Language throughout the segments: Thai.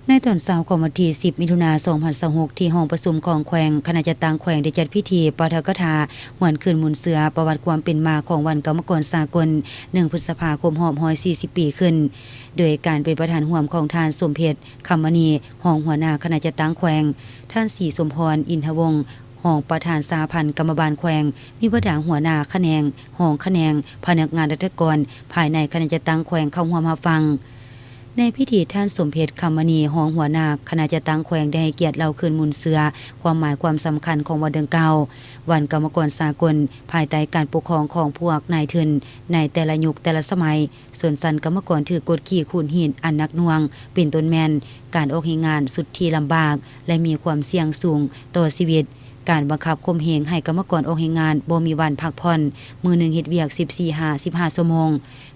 ในตอนเช้าของวันที่10มิถุนายน2026ที่ห้องประชุมของแขวงคณะจัดตั้งแขวงได้จัดพิธีปาฐกถาหวนคืนมุนเสือประวัติความเป็นมาของวันกรรมกรสากล1พฤษภาคมรอบ140ปีขึ้นโดยการเป็นประธานร่วมของท่านสมเพชรคำมณีรองหัวหน้าคณะจัดตั้งแขวงท่านศรีสมพรอินทวงศ์รองประธานสาพันธ์กรรมบาลแขวงมีบดาหัวหน้าคะแนนรองคะแนนพนักงานราชการภายในคณะจัดตั้งแขวงเข้าร่วมรับฟังในพิธีท่านสมเพชรคำมณีรองหัวหน้าคณะจัดตั้งแขวงได้ให้เกียรติเล่าคืนมุนเสือความหมายความสำคัญของวันดังกล่าววันกรรมกรสากลภายใต้การปกครองของพวกนายทุนในแต่ละยุคแต่ละสมัยส่วนสันกรรมกรถือกฎขี่คูนหินอันนักหน่วงเป็นต้นแม่นการออกงานสุดที่ลำบากและมีความเสี่ยงสูงต่อชีวิตการบังคับข่มเหงให้กรรมกรออกงานบ่มีวันพักผ่อนมื้อนึงเฮ็ดเวียก14-15ชั่วโมง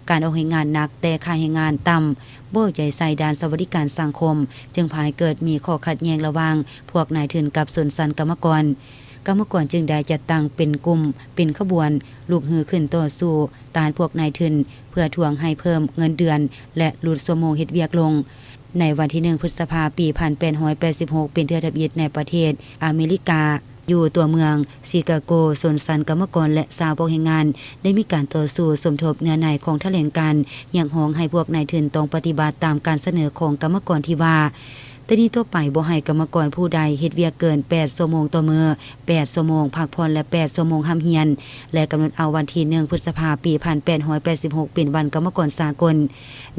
การออกงานหนักแต่ค่าแรงงานต่ำบ่ใจใส่ด้านสวัสดิการสังคมจึงพายเกิดมีข้อขัดแย้งระหว่างพวกนายทุนกับส่วนสันกรรมกรจึงได้จัดตั้งเป็นกลุ่มเป็นขบวนลุกฮือขึ้นต่อสู้ต้านพวกนายทุนเพื่อทวงให้เพิ่มเงินเดือนและลดชั่วโมงเฮ็ดเวียกลงในวันที่1พฤษภาคมปี1886เป็นเทือกทะเบียนในประเทศอเมริกาอยู่ตัวเมืองชิคาโกส่วนสันกรรมกรและชาวพวกแรงงานได้มีการต่อสู้สมทบเนื้อในของแถลงการอย่างห้องให้พวกนายทุนต้องปฏิบัติตามการเสนอของกรรมกรที่ว่าแต่นี้ต่อไปบ่ให้กรรมกรผู้ใดเฮ็ดเวียกเกิน8ชั่วโมงต่อมื้อ8ชั่วโมงพักผ่อนและ8ชั่วโมงห้ามเฮียนและกำหนดเอาวันที่1พฤษภาคมปี1886เป็นวันกรรมกรสากล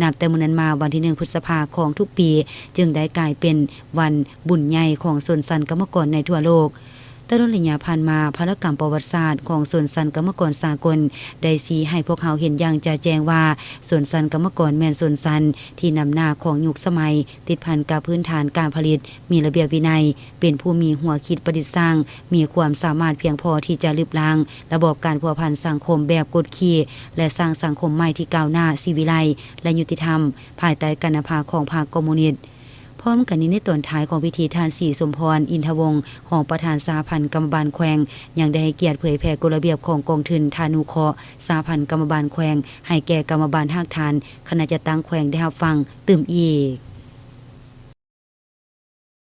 นับแต่มื้อนั้นมาวันที่1พฤษภาคมของทุกปีจึงได้กลายเป็นวันบุญใหญ่ของชนชั้นกรรมกรในทั่วโลกตลอดระยะผ่านมาภารกรรมประวัติศาสตร์ของส่วนสันกรรมกรสากลได้ชี้ให้พวกเขาเห็นอย่างจะแจ้งว่าส่วนสันกรรมกรแม่นส่วนสันที่นำหน้าของยุคสมัยติดพันกับพื้นฐานการผลิตมีระเบียบวินัยเป็นผู้มีหัวคิดประดิษฐ์สร้างมีความสามารถเพียงพอที่จะลืบล้างระบบการพัวพันสังคมแบบกดขี่และสร้างสังคมใหม่ที่ก้าวหน้าศิวิไลและยุติธรรมภายใต้การนำพาของพรรคคอมมิวนิสต์พร้อมกันนี้ในตอนท้ายของพิธีท่านศรีสมพรอินทวงศ์รองประธานสาพันธ์กรรมบาลแขวงยังได้ให้เกียรติเผยแพร่กฎระเบียบของกองทุนธานุเคราะห์สาพันธ์กรรมบาลแขวงให้แก่กรรมบาลภาคฐานคณะจัดตั้งแขวงได้รับฟังตื่มอีก